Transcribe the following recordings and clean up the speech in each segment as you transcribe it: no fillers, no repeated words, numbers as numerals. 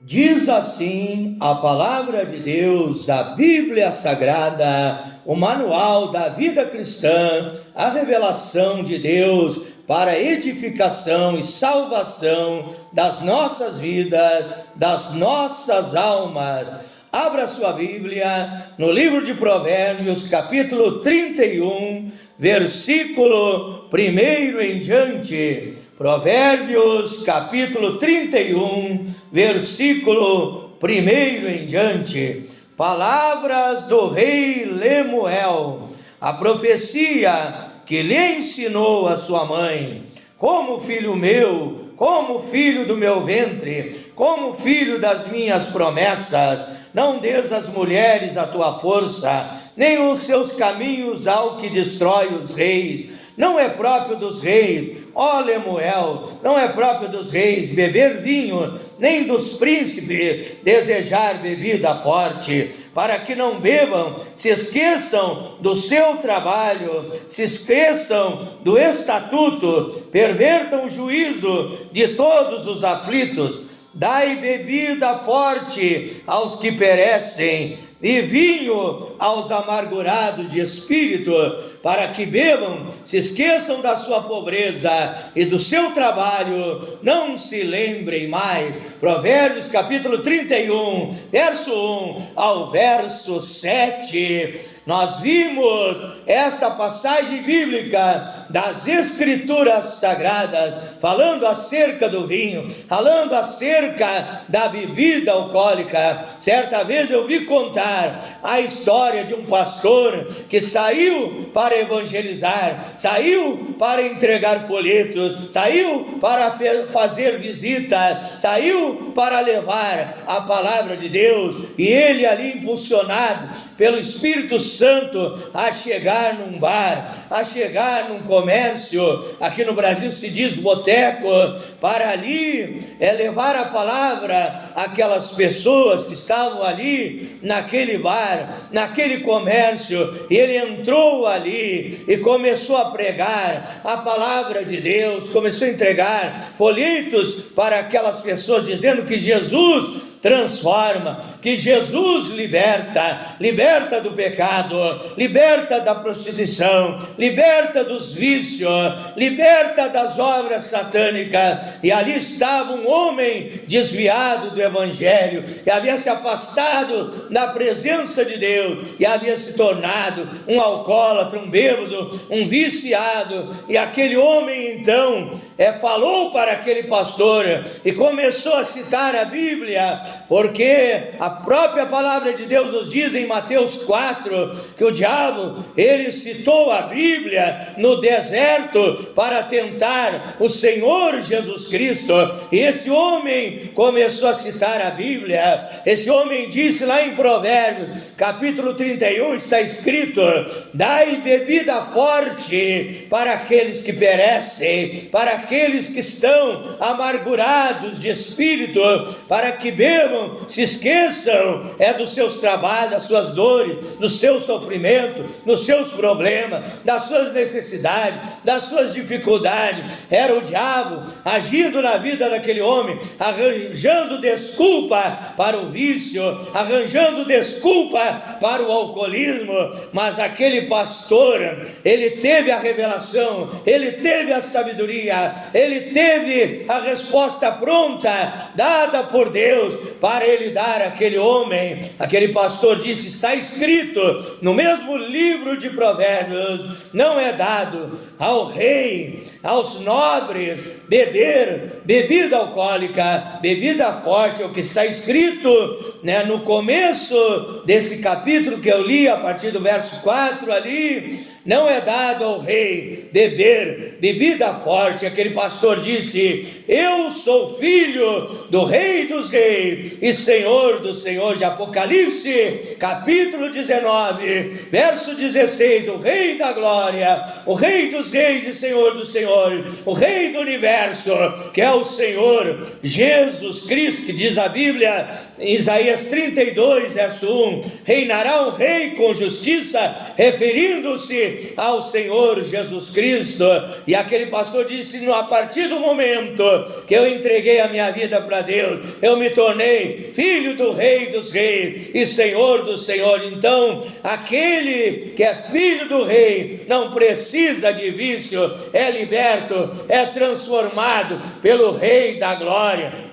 Diz assim a palavra de Deus, a Bíblia Sagrada, o manual da vida cristã, a revelação de Deus para a edificação e salvação das nossas vidas, das nossas almas. Abra sua Bíblia no livro de Provérbios, capítulo 31, versículo 1 em diante. Provérbios, capítulo 31, versículo 1 em diante. Palavras do rei Lemuel, a profecia que lhe ensinou a sua mãe: como filho meu, como filho do meu ventre, como filho das minhas promessas, não des às mulheres a tua força, nem os seus caminhos ao que destrói os reis. Não é próprio dos reis, ó Lemuel, não é próprio dos reis beber vinho, nem dos príncipes desejar bebida forte, para que não bebam, se esqueçam do seu trabalho, se esqueçam do estatuto, pervertam o juízo de todos os aflitos. Dai bebida forte aos que perecem, e vinho aos amargurados de espírito, para que bebam, se esqueçam da sua pobreza e do seu trabalho, não se lembrem mais. Provérbios capítulo 31, verso 1 ao verso 7. Nós vimos esta passagem bíblica das Escrituras Sagradas, falando acerca do vinho, falando acerca da bebida alcoólica. Certa vez eu vi contar a história de um pastor que saiu para evangelizar, saiu para entregar folhetos, saiu para fazer visitas, saiu para levar a palavra de Deus, e ele ali impulsionado pelo Espírito Santo a chegar num bar, a chegar num comércio, aqui no Brasil se diz boteco, para ali levar a palavra àquelas pessoas que estavam ali naquele bar, naquele comércio. E ele entrou ali e começou a pregar a palavra de Deus, começou a entregar folhetos para aquelas pessoas, dizendo que Jesus transforma, que Jesus liberta do pecado, liberta da prostituição, liberta dos vícios, liberta das obras satânicas. E ali estava um homem desviado do evangelho, que havia se afastado da presença de Deus, e havia se tornado um alcoólatra, um bêbado, um viciado. E aquele homem então falou para aquele pastor e começou a citar a Bíblia, porque a própria palavra de Deus nos diz em Mateus 4, que o diabo, ele citou a Bíblia no deserto para tentar o Senhor Jesus Cristo. E esse homem começou a citar a Bíblia. Esse homem disse lá em Provérbios, capítulo 31, está escrito: dai bebida forte para aqueles que perecem, para aqueles que estão amargurados de espírito, para que bebam, se esqueçam dos seus trabalhos, das suas dores, do seu sofrimento, dos seus problemas, das suas necessidades, das suas dificuldades. Era o diabo agindo na vida daquele homem, arranjando desculpa para o vício, arranjando desculpa para o alcoolismo. Mas aquele pastor, ele teve a revelação, ele teve a sabedoria, ele teve a resposta pronta, dada por Deus, para ele dar àquele homem. Aquele pastor disse: está escrito no mesmo livro de Provérbios, não é dado ao rei, aos nobres, beber bebida alcoólica, bebida forte. É o que está escrito, no começo desse capítulo que eu li, a partir do verso 4 ali: não é dado ao rei beber bebida forte. Aquele pastor disse: eu sou filho do rei dos reis e senhor do senhor. De Apocalipse, capítulo 19, verso 16, o rei da glória, o rei dos reis e senhor dos senhores, o rei do universo, que é o Senhor Jesus Cristo, que diz a Bíblia em Isaías 32, verso 1, reinará um rei com justiça, referindo-se entregue ao Senhor Jesus Cristo. E aquele pastor disse: a partir do momento que eu entreguei a minha vida para Deus, eu me tornei filho do Rei dos Reis e Senhor dos Senhores. Então, aquele que é filho do Rei não precisa de vício, é liberto, é transformado pelo Rei da Glória.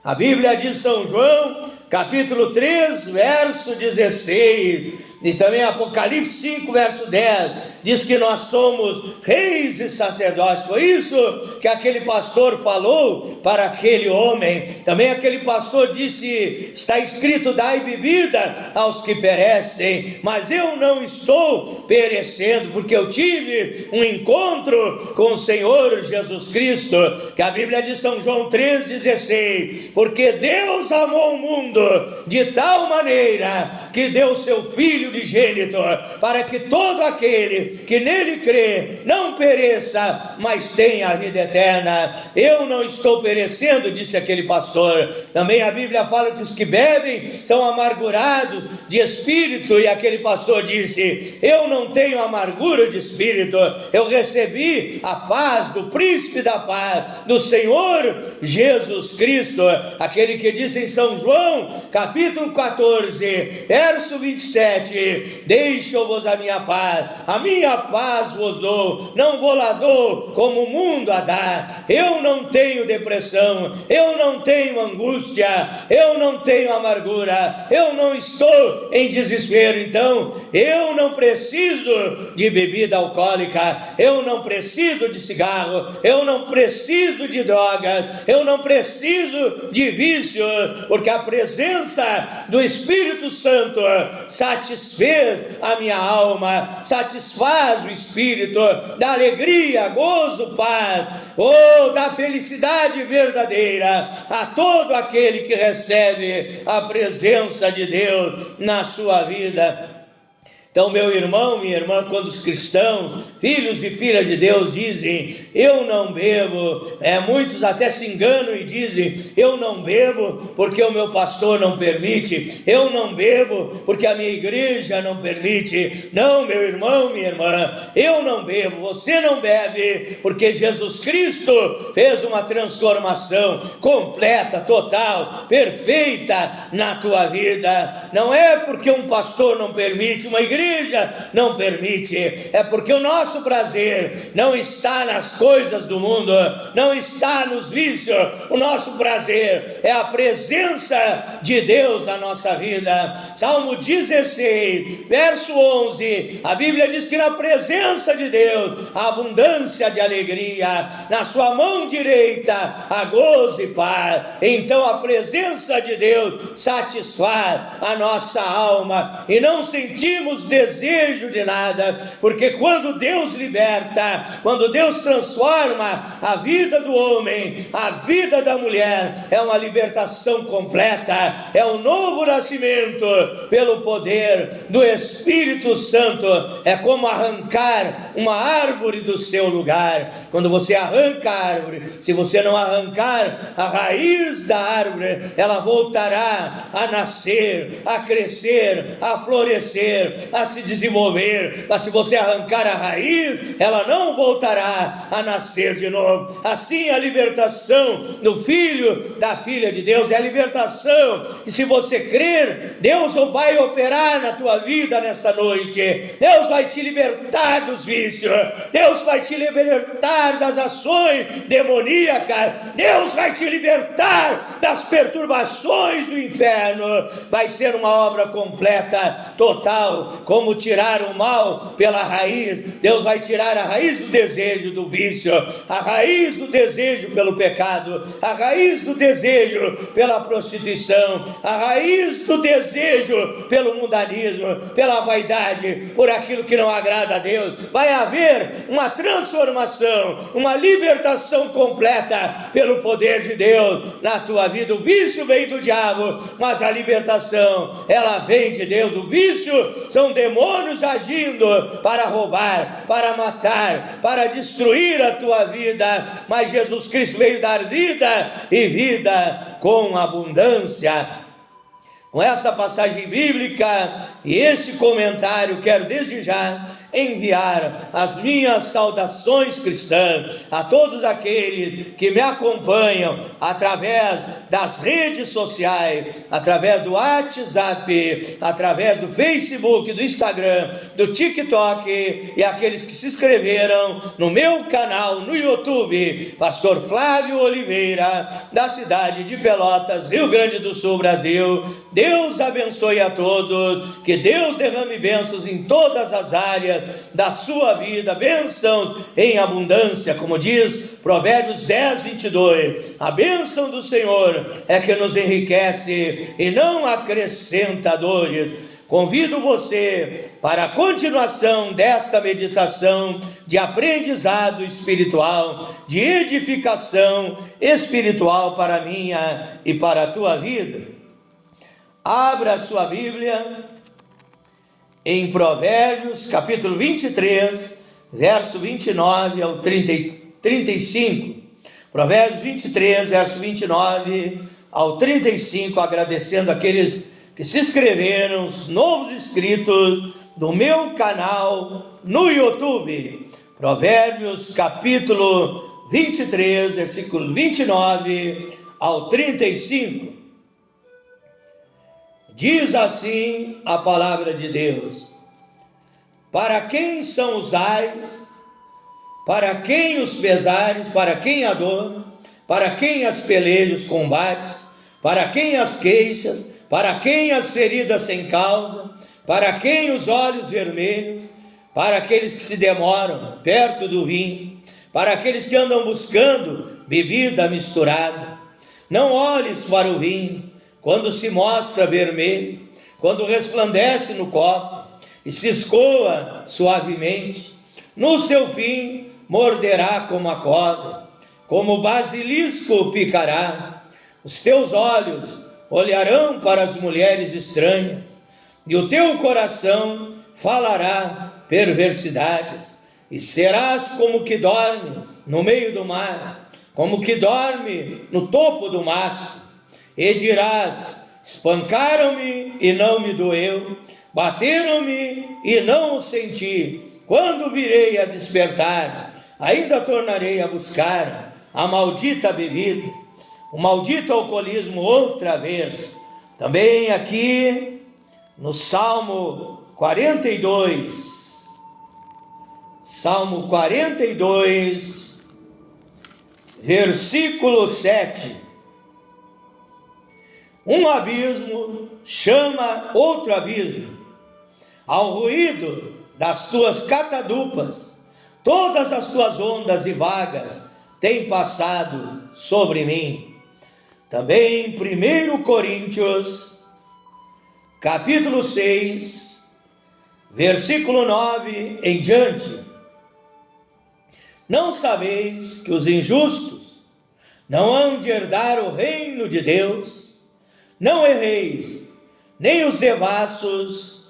A Bíblia de São João, capítulo 3, verso 16, e também Apocalipse 5, verso 10, diz que nós somos reis e sacerdotes. Foi isso que aquele pastor falou para aquele homem. Também aquele pastor disse: está escrito, dai bebida aos que perecem, mas eu não estou perecendo, porque eu tive um encontro com o Senhor Jesus Cristo. Que a Bíblia de São João 3,16, porque Deus amou o mundo de tal maneira que deu seu Filho unigênito, para que todo aquele que nele crê não pereça, mas tenha a vida eterna. Eu não estou perecendo, disse aquele pastor. Também a Bíblia fala que os que bebem são amargurados de espírito, e aquele pastor disse: eu não tenho amargura de espírito, eu recebi a paz do príncipe da paz, do Senhor Jesus Cristo. Aquele que disse em São João, capítulo 14, verso 27, deixo-vos a minha paz vos dou, não vou lá dou como o mundo a dá. Eu não tenho depressão, eu não tenho angústia, eu não tenho amargura, eu não estou em desespero. Então, eu não preciso de bebida alcoólica, eu não preciso de cigarro, eu não preciso de drogas, eu não preciso de vício, porque a presença do Espírito Santo satisfez a minha alma, satisfaz o espírito, da alegria, gozo, paz, da felicidade verdadeira a todo aquele que recebe a presença de Deus na sua vida. Então, meu irmão, minha irmã, quando os cristãos, filhos e filhas de Deus, dizem: eu não bebo, muitos até se enganam e dizem: eu não bebo porque o meu pastor não permite, eu não bebo porque a minha igreja não permite. Não, meu irmão, minha irmã, eu não bebo, você não bebe, porque Jesus Cristo fez uma transformação completa, total, perfeita na tua vida. Não é porque um pastor não permite, uma igreja não permite, é porque o nosso prazer não está nas coisas do mundo, não está nos vícios. O nosso prazer é a presença de Deus na nossa vida. Salmo 16, verso 11, a Bíblia diz que na presença de Deus há abundância de alegria, na sua mão direita há gozo e paz. Então a presença de Deus satisfaz a nossa alma e não sentimos desejo de nada, porque quando Deus liberta, quando Deus transforma a vida do homem, a vida da mulher, é uma libertação completa, é um novo nascimento pelo poder do Espírito Santo. É como arrancar uma árvore do seu lugar. Quando você arranca a árvore, se você não arrancar a raiz da árvore, ela voltará a nascer, a crescer, a florescer, a se desenvolver, mas se você arrancar a raiz, ela não voltará a nascer de novo. Assim, a libertação do filho, da filha de Deus, é a libertação, e se você crer, Deus vai operar na tua vida nesta noite. Deus vai te libertar dos vícios, Deus vai te libertar das ações demoníacas, Deus vai te libertar das perturbações do inferno. Vai ser uma obra completa, total, como tirar o mal pela raiz. Deus vai tirar a raiz do desejo do vício, a raiz do desejo pelo pecado, a raiz do desejo pela prostituição, a raiz do desejo pelo mundanismo, pela vaidade, por aquilo que não agrada a Deus. Vai haver uma transformação, uma libertação completa pelo poder de Deus na tua vida. O vício vem do diabo, mas a libertação, ela vem de Deus. O vício são demônios agindo para roubar, para matar, para destruir a tua vida, mas Jesus Cristo veio dar vida e vida com abundância. Com esta passagem bíblica e este comentário, quero desde já enviar as minhas saudações cristãs a todos aqueles que me acompanham através das redes sociais, através do WhatsApp, através do Facebook, do Instagram, do TikTok, e aqueles que se inscreveram no meu canal no YouTube, Pastor Flávio Oliveira, da cidade de Pelotas, Rio Grande do Sul, Brasil. Deus abençoe a todos, que Deus derrame bênçãos em todas as áreas da sua vida, bênçãos em abundância, como diz Provérbios 10, 22. A bênção do Senhor é que nos enriquece e não acrescenta dores. Convido você para a continuação desta meditação de aprendizado espiritual, de edificação espiritual para a minha e para a tua vida. Abra a sua Bíblia em Provérbios, capítulo 23, verso 29 ao 35. Provérbios 23, verso 29 ao 35, agradecendo aqueles que se inscreveram, os novos inscritos do meu canal no YouTube. Provérbios, capítulo 23, versículo 29 ao 35. Diz assim a palavra de Deus: para quem são os ais, para quem os pesares, para quem a dor, para quem as pelejas, os combates, para quem as queixas, para quem as feridas sem causa, para quem os olhos vermelhos, para aqueles que se demoram perto do vinho, para aqueles que andam buscando bebida misturada. Não olhes para o vinho quando se mostra vermelho, quando resplandece no copo e se escoa suavemente. No seu fim morderá como a cobra, como o basilisco picará. Os teus olhos olharão para as mulheres estranhas, e o teu coração falará perversidades, e serás como que dorme no meio do mar, como que dorme no topo do mastro, e dirás: espancaram-me e não me doeu, bateram-me e não o senti. Quando virei a despertar, ainda tornarei a buscar a maldita bebida, o maldito alcoolismo outra vez. Também aqui no Salmo 42, Salmo 42, versículo 7. Um abismo chama outro abismo, ao ruído das tuas catadupas, todas as tuas ondas e vagas têm passado sobre mim. Também 1 Coríntios, capítulo 6, versículo 9 em diante. Não sabeis que os injustos não hão de herdar o reino de Deus? Não erreis, nem os devassos,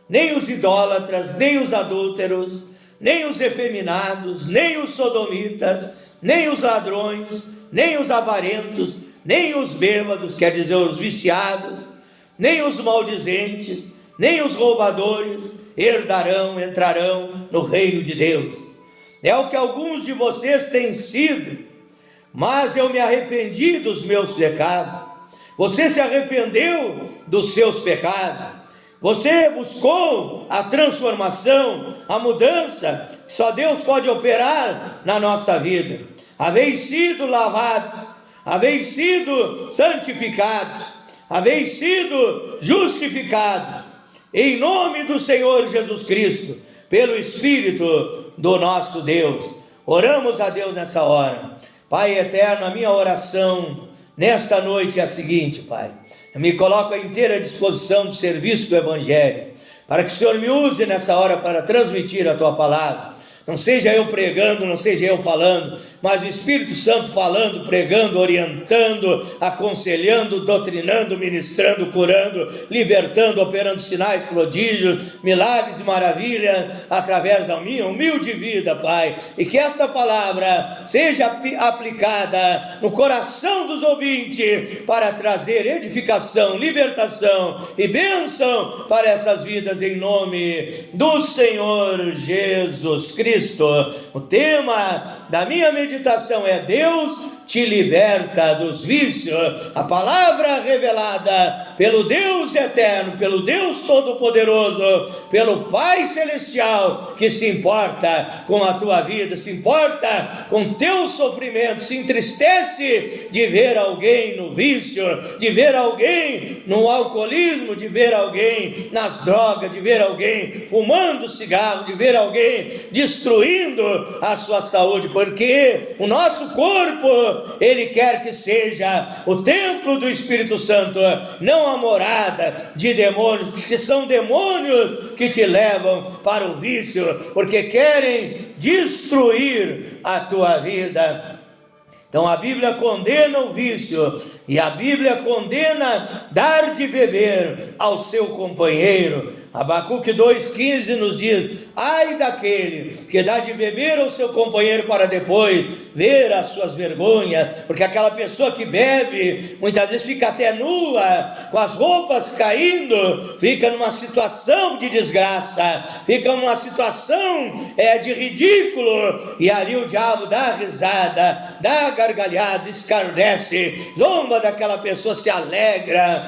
nem os idólatras, nem os adúlteros, nem os efeminados, nem os sodomitas, nem os ladrões, nem os avarentos, nem os bêbados, quer dizer, os viciados, nem os maldizentes, nem os roubadores entrarão no reino de Deus. É o que alguns de vocês têm sido, mas eu me arrependi dos meus pecados. Você se arrependeu dos seus pecados. Você buscou a transformação, a mudança que só Deus pode operar na nossa vida. Haveis sido lavados, haveis sido santificados, haveis sido justificados, em nome do Senhor Jesus Cristo, pelo Espírito do nosso Deus. Oramos a Deus nessa hora. Pai eterno, a minha oração nesta noite é a seguinte, Pai: eu me coloco à inteira disposição do serviço do Evangelho, para que o Senhor me use nessa hora para transmitir a Tua palavra, Não seja eu pregando, não seja eu falando, mas o Espírito Santo falando, pregando, orientando, aconselhando, doutrinando, ministrando, curando, libertando, operando sinais, prodígios, milagres e maravilhas através da minha humilde vida, Pai. E que esta palavra seja aplicada no coração dos ouvintes para trazer edificação, libertação e bênção para essas vidas, em nome do Senhor Jesus Cristo. O tema da minha meditação é: Deus te liberta dos vícios. A palavra revelada pelo Deus eterno, pelo Deus todo-poderoso, pelo Pai celestial, que se importa com a tua vida, se importa com teu sofrimento, se entristece de ver alguém no vício, de ver alguém no alcoolismo, de ver alguém nas drogas, de ver alguém fumando cigarro, de ver alguém destruindo a sua saúde, porque o nosso corpo, ele quer que seja o templo do Espírito Santo, não a morada de demônios, que são demônios que te levam para o vício, porque querem destruir a tua vida. Então a Bíblia condena o vício, e a Bíblia condena dar de beber ao seu companheiro. Abacuque 2,15 nos diz: ai daquele que dá de beber ao seu companheiro para depois ver as suas vergonhas, porque aquela pessoa que bebe, muitas vezes fica até nua, com as roupas caindo, fica numa situação de desgraça, fica numa situação de ridículo, e ali o diabo dá risada, dá gargalhada, escarnece, zomba daquela pessoa, se alegra,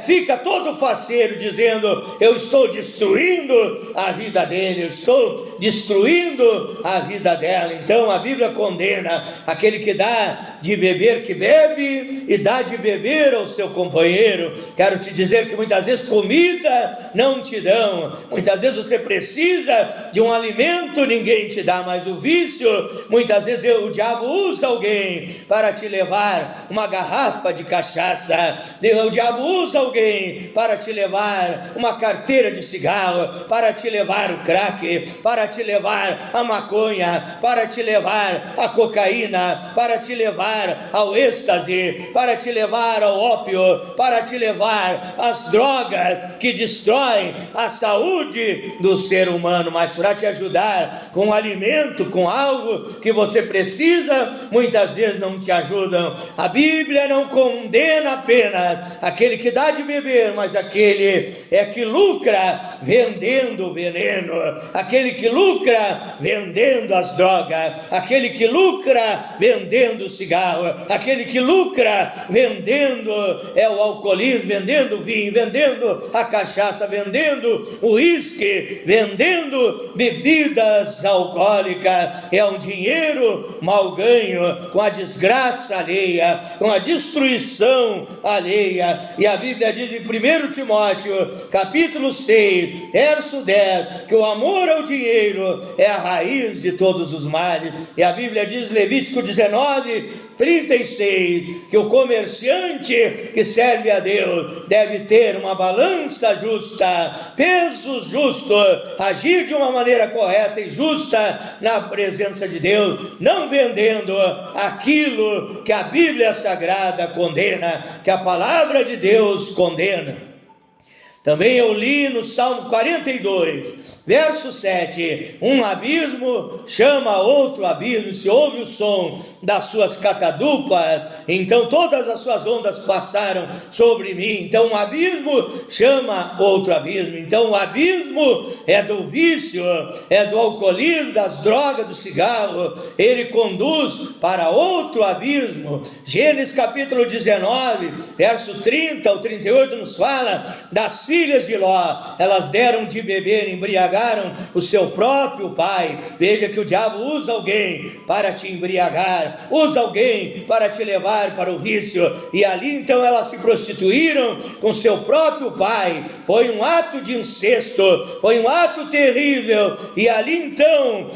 fica todo faceiro, dizendo: eu estou destruindo a vida dele, eu estou destruindo a vida dela. Então a Bíblia condena aquele que dá de beber, que bebe, e dá de beber ao seu companheiro. Quero te dizer que muitas vezes comida não te dão, muitas vezes você precisa de um alimento, ninguém te dá, mas o vício, muitas vezes o diabo usa alguém para te levar uma garrafa de cachaça, o diabo usa alguém para te levar uma carteira de cigarro, para te levar o crack, para te levar a maconha, para te levar a cocaína, para te levar ao êxtase, para te levar ao ópio, para te levar às drogas que destroem a saúde do ser humano. Mas para te ajudar com alimento, com algo que você precisa, muitas vezes não te ajudam. A Bíblia não condena apenas aquele que dá de beber, mas aquele que lucra vendendo veneno, aquele que lucra vendendo as drogas, aquele que lucra vendendo cigarro, aquele que lucra vendendo o alcoolismo, vendendo vinho, vendendo a cachaça, vendendo o uísque, vendendo bebidas alcoólicas. É um dinheiro mal ganho, com a desgraça alheia, com a destruição alheia. E a Bíblia diz em 1 Timóteo capítulo 6, verso 10, que o amor ao dinheiro é a raiz de todos os males. E a Bíblia diz, Levítico 19:36, que o comerciante que serve a Deus deve ter uma balança justa, peso justo, agir de uma maneira correta e justa na presença de Deus, não vendendo aquilo que a Bíblia Sagrada condena, que a palavra de Deus condena. Também eu li no Salmo 42, verso 7, um abismo chama outro abismo, se ouve o som das suas catadupas, então todas as suas ondas passaram sobre mim. Então um abismo chama outro abismo. Então o abismo é do vício, é do alcoolismo, das drogas, do cigarro, ele conduz para outro abismo. Gênesis capítulo 19, verso 30 ao 38 nos fala das filhas de Ló. Elas deram de beber, embriagaram o seu próprio pai. Veja que o diabo usa alguém para te embriagar, usa alguém para te levar para o vício, e ali então elas se prostituíram com seu próprio pai. Foi um ato de incesto, foi um ato terrível, e ali então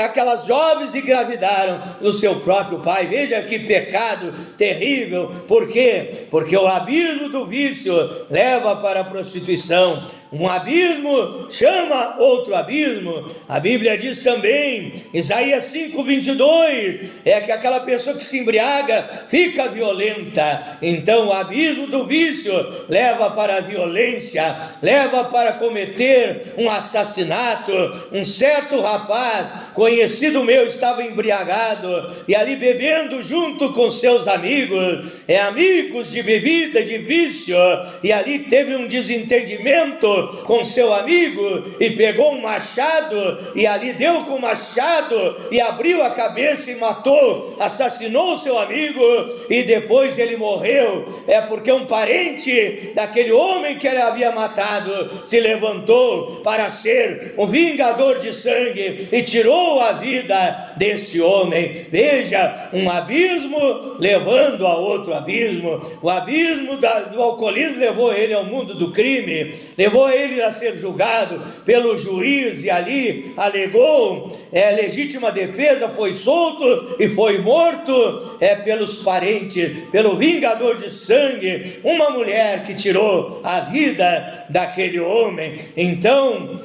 aquelas jovens engravidaram do seu próprio pai. Veja que pecado terrível. Por quê? Porque o abismo do vício leva para a prostituição. prostituição. Um abismo chama outro abismo. A Bíblia diz também, Isaías 5:22, é que aquela pessoa que se embriaga fica violenta. Então o abismo do vício leva para a violência, leva para cometer um assassinato. Um certo rapaz, conhecido meu, estava embriagado e ali bebendo junto com seus amigos, amigos de bebida, de vício, e ali teve um desentendimento com seu amigo e pegou um machado e ali deu com o machado e abriu a cabeça e matou, assassinou seu amigo, e depois ele morreu. É porque um parente daquele homem que ele havia matado se levantou para ser um vingador de sangue e tirou a vida deste homem. Veja, um abismo levando a outro abismo. O abismo do alcoolismo levou ele ao mundo do crime, levou ele a ser julgado pelo juiz e ali alegou legítima defesa, foi solto e foi morto pelos parentes, pelo vingador de sangue, uma mulher que tirou a vida daquele homem. Então,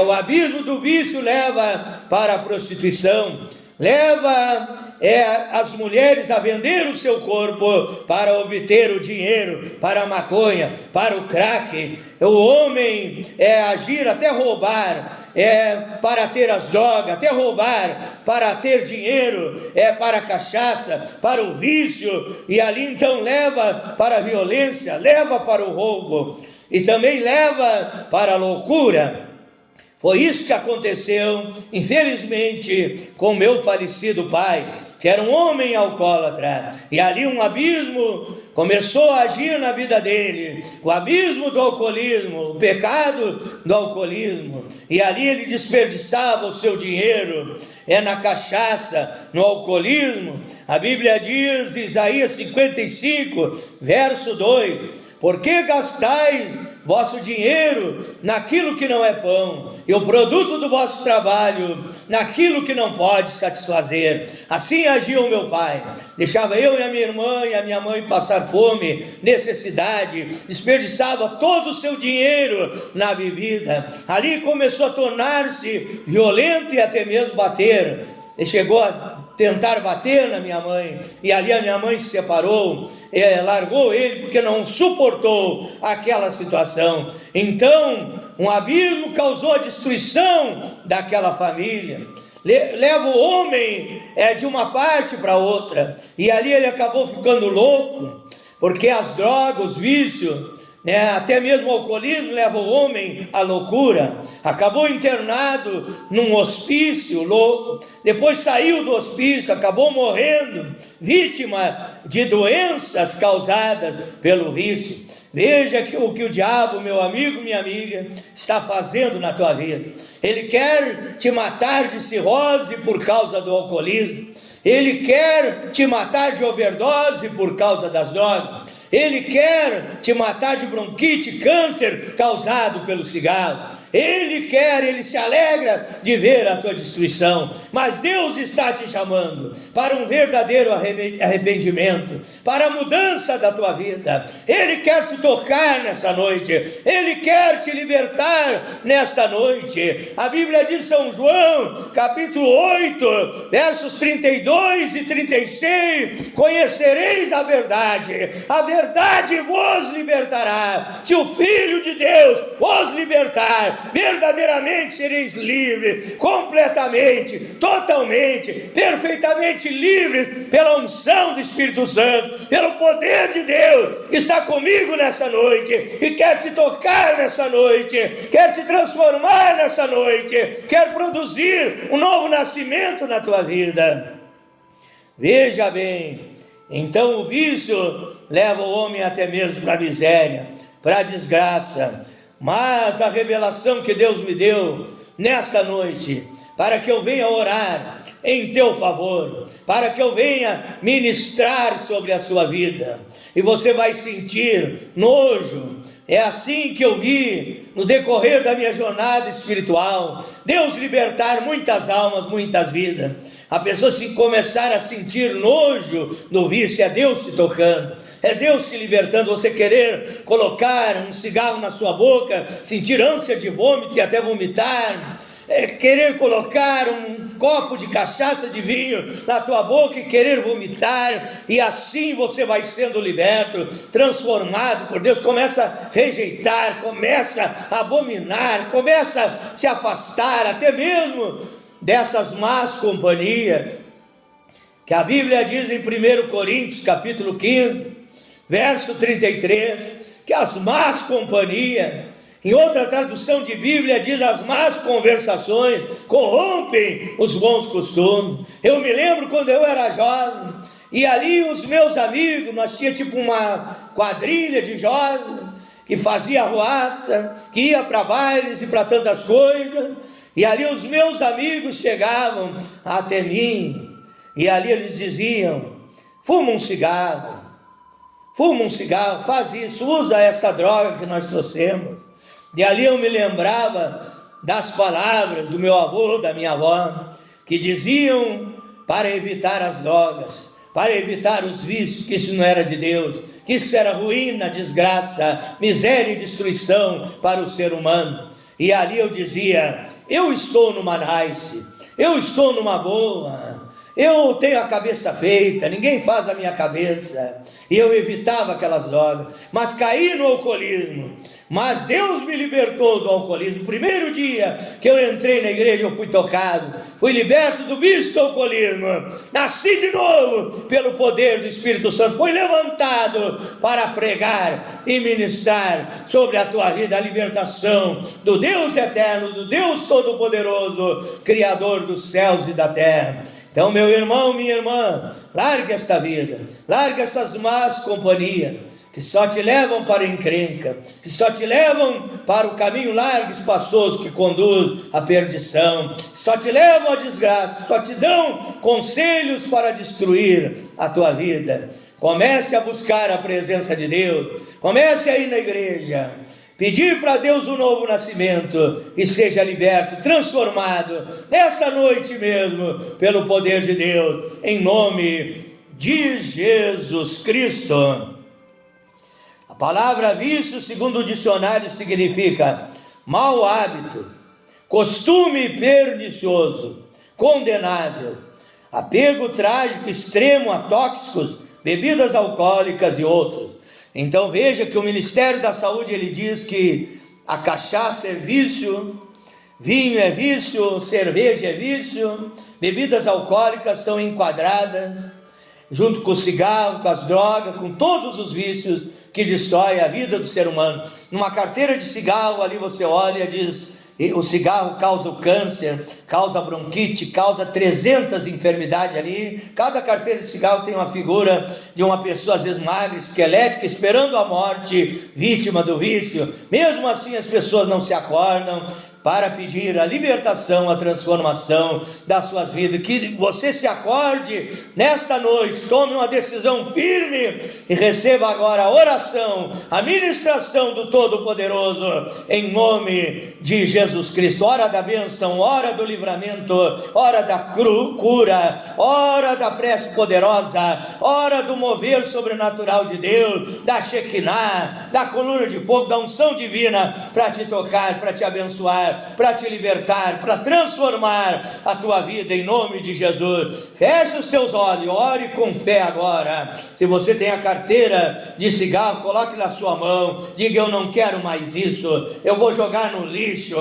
o abismo do vício leva para a prostituição, leva as mulheres a vender o seu corpo para obter o dinheiro, para a maconha, para o crack. O homem agir até roubar, para ter as drogas, até roubar, para ter dinheiro, para a cachaça, para o vício, e ali então leva para a violência, leva para o roubo, e também leva para a loucura. Foi isso que aconteceu, infelizmente, com meu falecido pai, que era um homem alcoólatra, e ali um abismo começou a agir na vida dele, o abismo do alcoolismo, o pecado do alcoolismo, e ali ele desperdiçava o seu dinheiro, na cachaça, no alcoolismo. A Bíblia diz, Isaías 55, verso 2, por que gastais vosso dinheiro naquilo que não é pão, e o produto do vosso trabalho naquilo que não pode satisfazer? Assim agia o meu pai, deixava eu e a minha irmã e a minha mãe passar fome, necessidade, desperdiçava todo o seu dinheiro na bebida. Ali começou a tornar-se violento e até mesmo bater. Ele chegou a tentar bater na minha mãe, e ali a minha mãe se separou, largou ele porque não suportou aquela situação. Então um abismo causou a destruição daquela família, leva o homem de uma parte para outra, e ali ele acabou ficando louco, porque as drogas, os vícios, até mesmo o alcoolismo leva o homem à loucura. Acabou internado num hospício louco, depois saiu do hospício, acabou morrendo, vítima de doenças causadas pelo vício. Veja o que o diabo, meu amigo, minha amiga, está fazendo na tua vida. Ele quer te matar de cirrose por causa do alcoolismo, ele quer te matar de overdose por causa das drogas, ele quer te matar de bronquite, câncer causado pelo cigarro. Ele se alegra de ver a tua destruição, mas Deus está te chamando para um verdadeiro arrependimento, para a mudança da tua vida. Ele quer te tocar nesta noite, Ele quer te libertar nesta noite. A Bíblia diz, São João, capítulo 8, versos 32 e 36, conhecereis a verdade vos libertará. Se o Filho de Deus vos libertar, verdadeiramente sereis livres, completamente, totalmente, perfeitamente livres pela unção do Espírito Santo, pelo poder de Deus. Está comigo nessa noite e quer te tocar nessa noite, quer te transformar nessa noite, quer produzir um novo nascimento na tua vida. Veja bem, então o vício leva o homem até mesmo para a miséria, para a desgraça. Mas a revelação que Deus me deu nesta noite, para que eu venha orar em teu favor, para que eu venha ministrar sobre a sua vida, e você vai sentir nojo. É assim que eu vi no decorrer da minha jornada espiritual, Deus libertar muitas almas, muitas vidas. A pessoa se começar a sentir nojo no vício, é Deus te tocando, é Deus te libertando. Você querer colocar um cigarro na sua boca, sentir ânsia de vômito e até vomitar, querer colocar um copo de cachaça, de vinho na tua boca e querer vomitar, e assim você vai sendo liberto, transformado por Deus. Começa a rejeitar, começa a abominar, começa a se afastar até mesmo dessas más companhias, que a Bíblia diz em 1 Coríntios capítulo 15, verso 33, que as más companhias, em outra tradução de Bíblia diz: as más conversações corrompem os bons costumes. Eu me lembro quando eu era jovem, e ali os meus amigos, nós tínhamos tipo uma quadrilha de jovens, que fazia arruaça, que ia para bailes e para tantas coisas, e ali os meus amigos chegavam até mim, e ali eles diziam: fuma um cigarro, faz isso, usa essa droga que nós trouxemos. E ali eu me lembrava das palavras do meu avô, da minha avó, que diziam para evitar as drogas, para evitar os vícios, que isso não era de Deus, que isso era ruína, desgraça, miséria e destruição para o ser humano. E ali eu dizia: eu estou numa nice, eu estou numa boa, eu tenho a cabeça feita, ninguém faz a minha cabeça. E eu evitava aquelas drogas, mas caí no alcoolismo. Mas Deus me libertou do alcoolismo. Primeiro dia que eu entrei na igreja, eu fui tocado, fui liberto do vício do alcoolismo, nasci de novo pelo poder do Espírito Santo, fui levantado para pregar e ministrar sobre a tua vida a libertação do Deus eterno, do Deus todo-poderoso, Criador dos céus e da terra. Então, meu irmão, minha irmã, larga esta vida, larga essas más companhias, que só te levam para a encrenca, que só te levam para o caminho largo e espaçoso que conduz à perdição, que só te levam à desgraça, que só te dão conselhos para destruir a tua vida. Comece a buscar a presença de Deus, comece a ir na igreja, pedir para Deus um novo nascimento e seja liberto, transformado, nesta noite mesmo, pelo poder de Deus, em nome de Jesus Cristo. A palavra vício, segundo o dicionário, significa mau hábito, costume pernicioso, condenável, apego trágico extremo a tóxicos, bebidas alcoólicas e outros. Então veja que o Ministério da Saúde, ele diz que a cachaça é vício, vinho é vício, cerveja é vício, bebidas alcoólicas são enquadradas junto com o cigarro, com as drogas, com todos os vícios que destroem a vida do ser humano. Numa carteira de cigarro ali você olha e diz: o cigarro causa o câncer, causa bronquite, causa 300 enfermidades ali. Cada carteira de cigarro tem uma figura de uma pessoa, às vezes magra, esquelética, esperando a morte, vítima do vício. Mesmo assim as pessoas não se acordam para pedir a libertação, a transformação das suas vidas. Que você se acorde nesta noite, tome uma decisão firme e receba agora a oração, a ministração do Todo-Poderoso, em nome de Jesus Cristo. Hora da bênção, hora do livramento, hora da cura, hora da prece poderosa, hora do mover sobrenatural de Deus, da Shekinah, da coluna de fogo, da unção divina para te tocar, para te abençoar, para te libertar, para transformar a tua vida, em nome de Jesus. Feche os teus olhos, ore com fé agora. Se você tem a carteira de cigarro, coloque na sua mão, diga: eu não quero mais isso, eu vou jogar no lixo,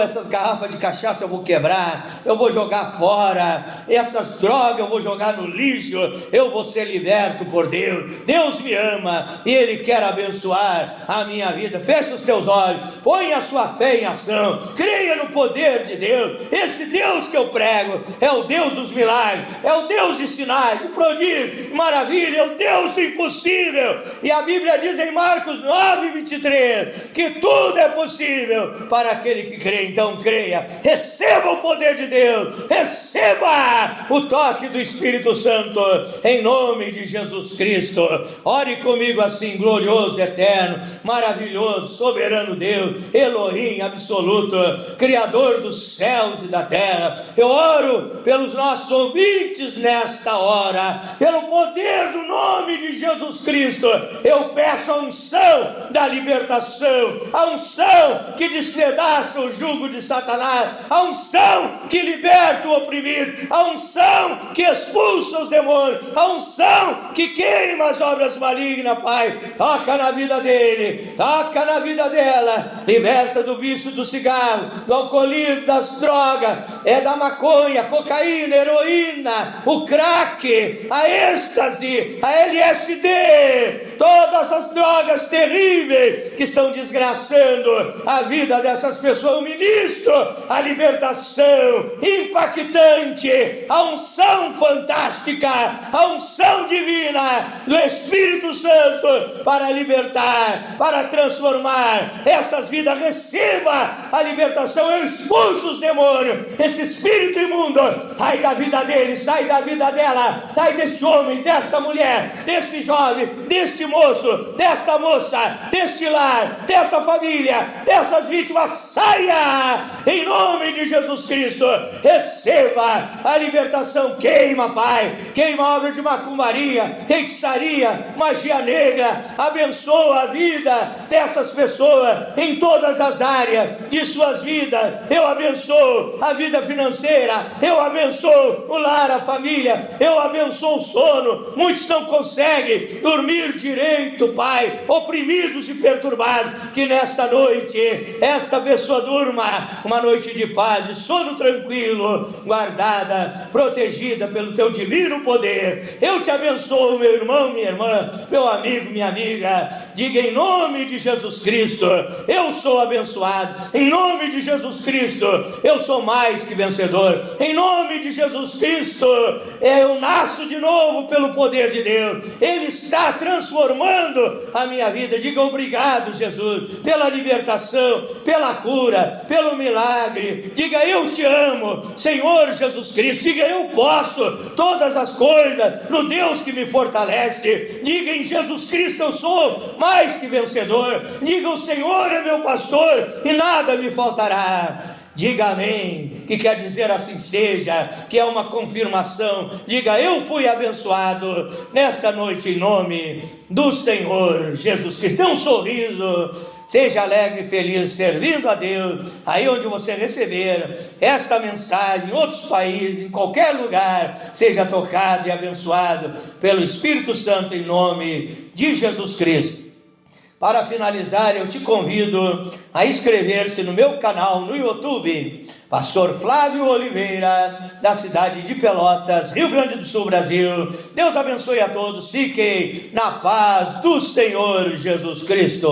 essas garrafas de cachaça eu vou quebrar, eu vou jogar fora, essas drogas eu vou jogar no lixo, eu vou ser liberto por Deus. Deus me ama e Ele quer abençoar a minha vida. Feche os teus olhos, põe a sua fé em ação. ação, creia no poder de Deus. Esse Deus que eu prego é o Deus dos milagres, é o Deus de sinais, de prodígio, de maravilha, é o Deus do impossível. E a Bíblia diz em Marcos 9:23 que tudo é possível para aquele que crê. Então creia, receba o poder de Deus, receba o toque do Espírito Santo, em nome de Jesus Cristo. Ore comigo assim: glorioso, eterno, maravilhoso, soberano Deus, Elohim absoluto, Criador dos céus e da terra, eu oro pelos nossos ouvintes nesta hora, pelo poder do nome de Jesus Cristo. Eu peço a unção da libertação, a unção que despedaça o jugo de Satanás, a unção que liberta o oprimido, a unção que expulsa os demônios, a unção que queima as obras malignas. Pai, toca na vida dele, toca na vida dela, liberta do vício do cigarro, do alcoolismo, das drogas, da maconha, cocaína, heroína, o crack, a êxtase, a LSD, todas as drogas terríveis que estão desgraçando a vida dessas pessoas. Eu ministro a libertação impactante, a unção fantástica, a unção divina do Espírito Santo para libertar, para transformar essas vidas. Receba a libertação. Eu expulso os demônios, esse espírito imundo, sai da vida dele, sai da vida dela, sai deste homem, desta mulher, deste jovem, deste moço, desta moça, deste lar, desta família, dessas vítimas. Saia em nome de Jesus Cristo. Receba a libertação. Queima, Pai, queima a obra de macumbaria, feitiçaria, magia negra. Abençoa a vida dessas pessoas em todas as áreas de suas vidas. Eu abençoo a vida financeira, eu abençoo o lar, a família, eu abençoo o sono. Muitos não conseguem dormir direito, Pai, oprimidos e perturbados. Que nesta noite esta pessoa durma uma noite de paz, de sono tranquilo, guardada, protegida pelo teu divino poder. Eu te abençoo, meu irmão, minha irmã, meu amigo, minha amiga. Diga em nome de Jesus Cristo: eu sou abençoado. Em nome de Jesus Cristo, eu sou mais que vencedor. Em nome de Jesus Cristo, eu nasço de novo pelo poder de Deus. Ele está transformando a minha vida. Diga obrigado, Jesus, pela libertação, pela cura, pelo milagre. Diga eu te amo, Senhor Jesus Cristo. Diga eu posso todas as coisas no Deus que me fortalece. Diga em Jesus Cristo eu sou mais que vencedor. Diga o Senhor é meu pastor e nada me faltará. Diga amém, que quer dizer assim seja, que é uma confirmação. Diga eu fui abençoado nesta noite em nome do Senhor Jesus Cristo. Dê um sorriso, seja alegre e feliz servindo a Deus. Aí onde você receber esta mensagem, em outros países, em qualquer lugar, seja tocado e abençoado pelo Espírito Santo em nome de Jesus Cristo. Para finalizar, eu te convido a inscrever-se no meu canal no YouTube, Pastor Flávio Oliveira, da cidade de Pelotas, Rio Grande do Sul, Brasil. Deus abençoe a todos, fiquem na paz do Senhor Jesus Cristo.